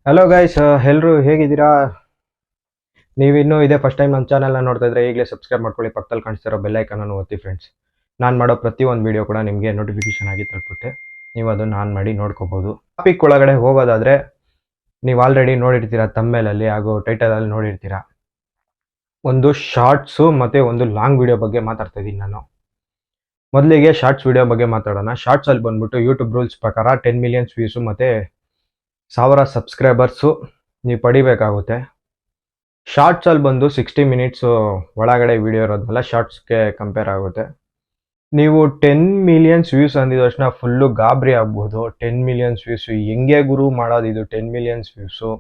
Hello guys, ಎಲ್ಲರೂ ಹೇಗಿದ್ದೀರಾ? ನೀವಿನ್ನೂ ಇದೇ ಫಸ್ಟ್ ಟೈಮ್ ನಮ್ಮ ಚಾನಲ್ನ ನೋಡ್ತಾ ಇದ್ರೆ ಈಗಲೇ ಸಬ್ಸ್ಕ್ರೈಬ್ ಮಾಡ್ಕೊಳ್ಳಿ. ಪಕ್ಕದಲ್ಲಿ ಕಾಣಿಸ್ತಿರೋ ಬೆಲ್ ಐಕನನ್ನು ಒತ್ತಿ ಫ್ರೆಂಡ್ಸ್. ನಾನು ಮಾಡೋ ಪ್ರತಿಯೊಂದು ವಿಡಿಯೋ ಕೂಡ ನಿಮಗೆ ನೋಟಿಫಿಕೇಶನ್ ಆಗಿ ತಲುಪುತ್ತೆ. ನೀವು ಅದನ್ನು ಆನ್ ಮಾಡಿ ನೋಡ್ಕೋಬೋದು. ಟಾಪಿಕ್ ಒಳಗಡೆ ಹೋಗೋದಾದರೆ ನೀವು ಆಲ್ರೆಡಿ ನೋಡಿರ್ತೀರಾ, ತಮ್ಮೇಲಲ್ಲಿ ಹಾಗೂ ಟೈಟಲಲ್ಲಿ ನೋಡಿರ್ತೀರಾ. ಒಂದು ಶಾರ್ಟ್ಸು ಮತ್ತು ಒಂದು ಲಾಂಗ್ ವಿಡಿಯೋ ಬಗ್ಗೆ ಮಾತಾಡ್ತಾ ಇದ್ದೀನಿ ನಾನು. ಮೊದಲಿಗೆ ಶಾರ್ಟ್ಸ್ ವಿಡಿಯೋ ಬಗ್ಗೆ ಮಾತಾಡೋಣ. ಶಾರ್ಟ್ಸಲ್ಲಿ ಬಂದ್ಬಿಟ್ಟು ಯೂಟ್ಯೂಬ್ ರೂಲ್ಸ್ ಪ್ರಕಾರ 10 ಮಿಲಿಯನ್ಸ್ ವ್ಯೂಸು ಮತ್ತು 1000 ಸಬ್ಸ್ಕ್ರೈಬರ್ಸು ನೀವು ಪಡಿಬೇಕಾಗುತ್ತೆ. ಶಾರ್ಟ್ಸಲ್ಲಿ ಬಂದು 60 ಮಿನಿಟ್ಸು ಒಳಗಡೆ ವಿಡಿಯೋ ಇರೋದನ್ನೆಲ್ಲ ಶಾರ್ಟ್ಸ್ಗೆ ಕಂಪೇರ್ ಆಗುತ್ತೆ. ನೀವು 10 ಮಿಲಿಯನ್ಸ್ ವ್ಯೂಸ್ ಅಂದಿದ ತಕ್ಷಣ ಫುಲ್ಲು ಗಾಬರಿ ಆಗ್ಬೋದು. 10 ಮಿಲಿಯನ್ಸ್ ವ್ಯೂಸು ಹೆಂಗೆ ಗುರು ಮಾಡೋದು ಇದು 10 ಮಿಲಿಯನ್ಸ್ ವ್ಯೂಸು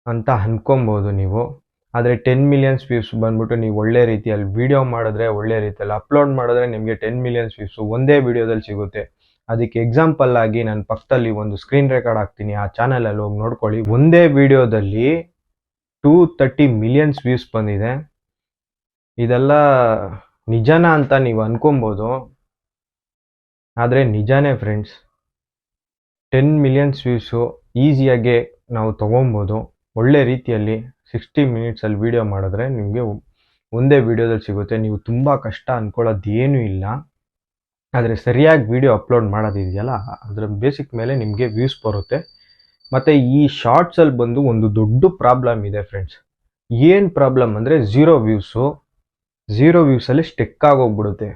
ಅಂತ ಅನ್ಕೊಬೋದು ನೀವು. ಆದರೆ 10 ಮಿಲಿಯನ್ಸ್ ವ್ಯೂಸ್ ಬಂದ್ಬಿಟ್ಟು ನೀವು ಒಳ್ಳೆ ರೀತಿಯಲ್ಲಿ ವಿಡಿಯೋ ಮಾಡಿದ್ರೆ, ಒಳ್ಳೆ ರೀತಿಯಲ್ಲಿ ಅಪ್ಲೋಡ್ ಮಾಡಿದ್ರೆ ನಿಮಗೆ 10 ಮಿಲಿಯನ್ಸ್ ವ್ಯೂಸು ಒಂದೇ ವಿಡಿಯೋದಲ್ಲಿ ಸಿಗುತ್ತೆ. ಅದಕ್ಕೆ ಎಕ್ಸಾಂಪಲ್ ಆಗಿ ನಾನು ಪಕ್ಕದಲ್ಲಿ ಒಂದು ಸ್ಕ್ರೀನ್ ರೆಕಾರ್ಡ್ ಹಾಕ್ತೀನಿ, ಆ ಚಾನಲಲ್ಲಿ ಹೋಗಿ ನೋಡ್ಕೊಳ್ಳಿ. ಒಂದೇ ವಿಡಿಯೋದಲ್ಲಿ 230 ಮಿಲಿಯನ್ಸ್ ವ್ಯೂಸ್ ಬಂದಿದೆ. ಇದೆಲ್ಲ ನಿಜನ ಅಂತ ನೀವು ಅನ್ಕೊಬೋದು, ಆದರೆ ನಿಜಾನೇ ಫ್ರೆಂಡ್ಸ್. 10 ಮಿಲಿಯನ್ಸ್ ವ್ಯೂಸು ಈಸಿಯಾಗೆ ನಾವು ತೊಗೊಬೋದು. ಒಳ್ಳೆ ರೀತಿಯಲ್ಲಿ 60 ಮಿನಿಟ್ಸಲ್ಲಿ ವಿಡಿಯೋ ಮಾಡಿದ್ರೆ ನಿಮಗೆ ಒಂದೇ ವಿಡಿಯೋದಲ್ಲಿ ಸಿಗುತ್ತೆ. ನೀವು ತುಂಬ ಕಷ್ಟ ಅಂದ್ಕೊಳ್ಳೋದು ಏನೂ ಇಲ್ಲ. ಆದರೆ ಸರಿಯಾಗಿ ವಿಡಿಯೋ ಅಪ್ಲೋಡ್ ಮಾಡೋದಿದೆಯಲ್ಲ, ಅದರ ಬೇಸಿಕ್ ಮೇಲೆ ನಿಮಗೆ ವ್ಯೂಸ್ ಬರುತ್ತೆ. ಮತ್ತು ಈ ಶಾರ್ಟ್ಸಲ್ಲಿ ಬಂದು ಒಂದು ದೊಡ್ಡ ಪ್ರಾಬ್ಲಮ್ ಇದೆ ಫ್ರೆಂಡ್ಸ್. ಏನು ಪ್ರಾಬ್ಲಮ್ ಅಂದರೆ ಝೀರೋ ವ್ಯೂಸಲ್ಲಿ ಸ್ಟೆಕ್ ಆಗೋಗ್ಬಿಡುತ್ತೆ.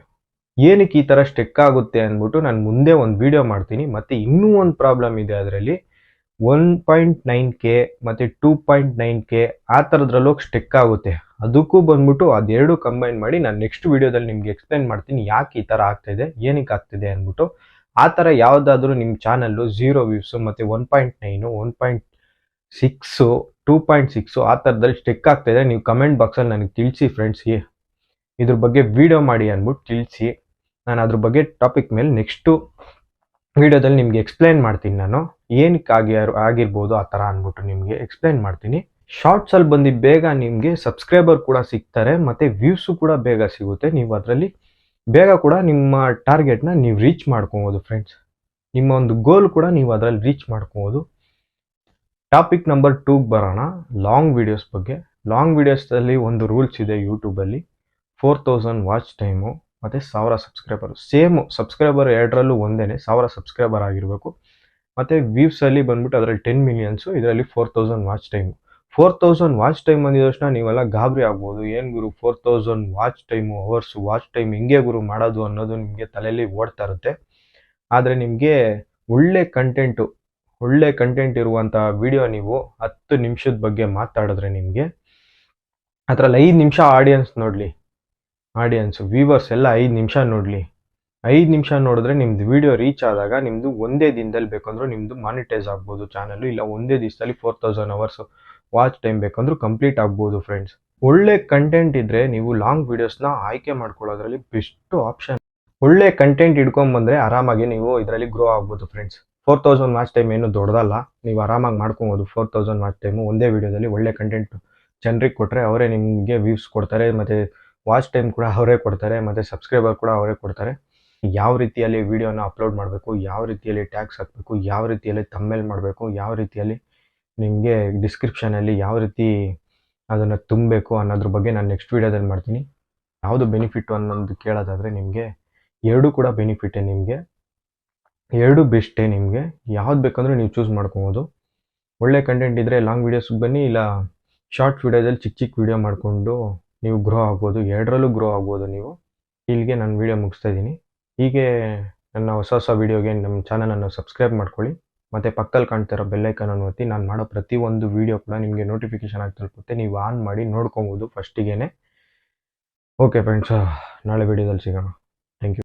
ಏನಕ್ಕೆ ಈ ಥರ ಸ್ಟೆಕ್ ಆಗುತ್ತೆ ಅಂದ್ಬಿಟ್ಟು ನಾನು ಮುಂದೆ ಒಂದು ವಿಡಿಯೋ ಮಾಡ್ತೀನಿ. ಮತ್ತು ಇನ್ನೂ ಒಂದು ಪ್ರಾಬ್ಲಮ್ ಇದೆ, ಅದರಲ್ಲಿ 1.9K ಮತ್ತು 2.9K ಆ ಥರದ್ರಲ್ಲೋಗಿ ಸ್ಟೆಕ್ ಆಗುತ್ತೆ. ಅದಕ್ಕೂ ಬಂದ್ಬಿಟ್ಟು ಅದೆರಡು ಕಂಬೈನ್ ಮಾಡಿ ನಾನು ನೆಕ್ಸ್ಟ್ ವಿಡಿಯೋದಲ್ಲಿ ನಿಮಗೆ ಎಕ್ಸ್ಪ್ಲೇನ್ ಮಾಡ್ತೀನಿ ಯಾಕೆ ಈ ಥರ ಆಗ್ತಾಯಿದೆ, ಏನಕ್ಕೆ ಆಗ್ತಿದೆ ಅಂದ್ಬಿಟ್ಟು. ಆ ಥರ ಯಾವುದಾದ್ರೂ ನಿಮ್ಮ ಚಾನಲ್ಲು 0 ವ್ಯೂಸು ಮತ್ತು 1.9, 1.6, 2.6 ಆ ಥರದಲ್ಲಿ ಸ್ಟೆಕ್ ಆಗ್ತಾಯಿದೆ, ನೀವು ಕಮೆಂಟ್ ಬಾಕ್ಸಲ್ಲಿ ನನಗೆ ತಿಳಿಸಿ ಫ್ರೆಂಡ್ಸ್. ಇದ್ರ ಬಗ್ಗೆ ವಿಡಿಯೋ ಮಾಡಿ ಅಂದ್ಬಿಟ್ಟು ತಿಳಿಸಿ. ನಾನು ಅದ್ರ ಬಗ್ಗೆ ಟಾಪಿಕ್ ಮೇಲೆ ನೆಕ್ಸ್ಟು ವಿಡಿಯೋದಲ್ಲಿ ನಿಮಗೆ ಎಕ್ಸ್ಪ್ಲೇನ್ ಮಾಡ್ತೀನಿ. ನಾನು ಏನಕ್ಕೆ ಆಗಿರ್ಬೋದು ಆ ಥರ ಅಂದ್ಬಿಟ್ಟು ನಿಮಗೆ ಎಕ್ಸ್ಪ್ಲೇನ್ ಮಾಡ್ತೀನಿ. ಶಾರ್ಟ್ಸಲ್ಲಿ ಬಂದು ಬೇಗ ನಿಮಗೆ ಸಬ್ಸ್ಕ್ರೈಬರ್ ಕೂಡ ಸಿಗ್ತಾರೆ ಮತ್ತು ವ್ಯೂಸು ಕೂಡ ಬೇಗ ಸಿಗುತ್ತೆ. ನೀವು ಅದರಲ್ಲಿ ಬೇಗ ಕೂಡ ನಿಮ್ಮ ಟಾರ್ಗೆಟ್ನ ನೀವು ರೀಚ್ ಮಾಡ್ಕೊಬೋದು ಫ್ರೆಂಡ್ಸ್. ನಿಮ್ಮ ಒಂದು ಗೋಲ್ ಕೂಡ ನೀವು ಅದರಲ್ಲಿ ರೀಚ್ ಮಾಡ್ಕೊಬೋದು. ಟಾಪಿಕ್ ನಂಬರ್ 2ಗೆ ಬರೋಣ, ಲಾಂಗ್ ವೀಡಿಯೋಸ್ ಬಗ್ಗೆ. ಲಾಂಗ್ ವೀಡಿಯೋಸಲ್ಲಿ ಒಂದು ರೂಲ್ಸ್ ಇದೆ ಯೂಟ್ಯೂಬಲ್ಲಿ, 4000 ವಾಚ್ ಟೈಮು ಮತ್ತು 1000 ಸಬ್ಸ್ಕ್ರೈಬರು. ಸೇಮು ಸಬ್ಸ್ಕ್ರೈಬರ್ ಎರಡರಲ್ಲೂ ಒಂದೇ, 1000 ಸಬ್ಸ್ಕ್ರೈಬರ್ ಆಗಿರಬೇಕು. ಮತ್ತು ವ್ಯೂಸಲ್ಲಿ ಬಂದ್ಬಿಟ್ಟು ಅದರಲ್ಲಿ 10 ಮಿಲಿಯನ್ಸು, ಇದರಲ್ಲಿ 4000 ವಾಚ್ ಟೈಮು. 4000 ವಾಚ್ ಟೈಮ್ ಅಂದಿದ ತಕ್ಷಣ ನೀವೆಲ್ಲ ಗಾಬರಿ ಆಗ್ಬೋದು. ಏನು ಗುರು 4000 watch time, hours watch time ಹೆಂಗೆ ಗುರು ಮಾಡೋದು ಅನ್ನೋದು ನಿಮಗೆ ತಲೆಯಲ್ಲಿ ಓಡ್ತಾ ಇರುತ್ತೆ. ಆದರೆ ನಿಮಗೆ ಒಳ್ಳೆ ಕಂಟೆಂಟ್ ಇರುವಂಥ ವಿಡಿಯೋ ನೀವು 10 ನಿಮಿಷದ ಬಗ್ಗೆ ಮಾತಾಡಿದ್ರೆ ನಿಮಗೆ ಅದರಲ್ಲಿ 5 ನಿಮಿಷ ಆಡಿಯನ್ಸು ವ್ಯೂವರ್ಸ್ ಎಲ್ಲ 5 ನಿಮಿಷ ನೋಡಲಿ. 5 ನಿಮಿಷ ನೋಡಿದ್ರೆ ನಿಮ್ದು ವಿಡಿಯೋ ರೀಚ್ ಆದಾಗ ನಿಮ್ಮದು ಒಂದೇ ದಿನದಲ್ಲಿ ಬೇಕಂದ್ರೂ ನಿಮ್ಮದು ಮಾನಿಟೈಸ್ ಆಗ್ಬೋದು ಚಾನಲ್ಲು. ಇಲ್ಲ ಒಂದೇ ದಿವಸದಲ್ಲಿ 4000 ಅವರ್ಸು ವಾಚ್ ಟೈಮ್ ಬೇಕಂದ್ರೂ ಕಂಪ್ಲೀಟ್ ಆಗ್ಬೋದು ಫ್ರೆಂಡ್ಸ್. ಒಳ್ಳೆ ಕಂಟೆಂಟ್ ಇದ್ದರೆ ನೀವು ಲಾಂಗ್ ವೀಡಿಯೋಸ್ನ ಆಯ್ಕೆ ಮಾಡ್ಕೊಳ್ಳೋದ್ರಲ್ಲಿ ಬೆಸ್ಟು ಆಪ್ಷನ್. ಒಳ್ಳೆ ಕಂಟೆಂಟ್ ಇಟ್ಕೊಂಬಂದರೆ ಆರಾಮಾಗಿ ನೀವು ಇದರಲ್ಲಿ ಗ್ರೋ ಆಗ್ಬೋದು ಫ್ರೆಂಡ್ಸ್. 4000 ವಾಚ್ ಟೈಮ್ ಏನು ದೊಡ್ಡದಲ್ಲ, ನೀವು ಆರಾಮಾಗಿ ಮಾಡ್ಕೊಬೋದು. 4000 ವಾಚ್ ಟೈಮು ಒಂದೇ ವಿಡಿಯೋದಲ್ಲಿ ಒಳ್ಳೆ ಕಂಟೆಂಟ್ ಜನರಿಗೆ ಕೊಟ್ಟರೆ ಅವರೇ ನಿಮಗೆ ವ್ಯೂಸ್ ಕೊಡ್ತಾರೆ, ಮತ್ತು ವಾಚ್ ಟೈಮ್ ಕೂಡ ಅವರೇ ಕೊಡ್ತಾರೆ, ಮತ್ತು ಸಬ್ಸ್ಕ್ರೈಬರ್ ಕೂಡ ಅವರೇ ಕೊಡ್ತಾರೆ. ಯಾವ ರೀತಿಯಲ್ಲಿ ವಿಡಿಯೋನ ಅಪ್ಲೋಡ್ ಮಾಡಬೇಕು, ಯಾವ ರೀತಿಯಲ್ಲಿ ಟ್ಯಾಗ್ಸ್ ಹಾಕಬೇಕು, ಯಾವ ರೀತಿಯಲ್ಲಿ ಥಂಬ್ನೇಲ್ ಮಾಡಬೇಕು, ಯಾವ ರೀತಿಯಲ್ಲಿ ನಿಮಗೆ ಡಿಸ್ಕ್ರಿಪ್ಷನಲ್ಲಿ ಯಾವ ರೀತಿ ಅದನ್ನು ತುಂಬಬೇಕು ಅನ್ನೋದ್ರ ಬಗ್ಗೆ ನಾನು ನೆಕ್ಸ್ಟ್ ವಿಡಿಯೋದಲ್ಲಿ ಮಾಡ್ತೀನಿ. ಯಾವುದು ಬೆನಿಫಿಟ್ಟು ಅನ್ನೋದು ಕೇಳೋದಾದರೆ ನಿಮಗೆ ಎರಡೂ ಕೂಡ ಬೆನಿಫಿಟ್ಟೇ, ನಿಮಗೆ ಎರಡೂ ಬೆಸ್ಟೇ. ನಿಮಗೆ ಯಾವ್ದು ಬೇಕಂದ್ರೆ ನೀವು ಚೂಸ್ ಮಾಡ್ಕೊಬೋದು. ಒಳ್ಳೆ ಕಂಟೆಂಟ್ ಇದ್ದರೆ ಲಾಂಗ್ ವೀಡಿಯೋಸ್ಗೆ ಬನ್ನಿ, ಇಲ್ಲ ಶಾರ್ಟ್ ವೀಡಿಯೋದಲ್ಲಿ ಚಿಕ್ಕ ವೀಡಿಯೋ ಮಾಡಿಕೊಂಡು ನೀವು ಗ್ರೋ ಆಗ್ಬೋದು. ಎರಡರಲ್ಲೂ ಗ್ರೋ ಆಗ್ಬೋದು ನೀವು. ಇಲ್ಲಿಗೆ ನಾನು ವೀಡಿಯೋ ಮುಗಿಸ್ತಾ ಇದ್ದೀನಿ. ಹೀಗೆ ನನ್ನ ಹೊಸ ವೀಡಿಯೋಗೆ ನಮ್ಮ ಚಾನಲನ್ನು ಸಬ್ಸ್ಕ್ರೈಬ್ ಮಾಡ್ಕೊಳ್ಳಿ, ಮತ್ತು ಪಕ್ಕದಲ್ಲಿ ಕಾಣ್ತಿರೋ ಬೆಲ್ಲೈಕನನ್ನು ಒತ್ತಿ. ನಾನು ಮಾಡೋ ಪ್ರತಿಯೊಂದು ವೀಡಿಯೋ ಕೂಡ ನಿಮಗೆ ನೋಟಿಫಿಕೇಶನ್ ಆಗಿ ತಲುಪುತ್ತೆ. ನೀವು ಆನ್ ಮಾಡಿ ನೋಡ್ಕೊಬೋದು ಫಸ್ಟಿಗೆ. ಓಕೆ ಫ್ರೆಂಡ್ಸ್, ನಾಳೆ ವೀಡಿಯೋದಲ್ಲಿ ಸಿಗೋಣ.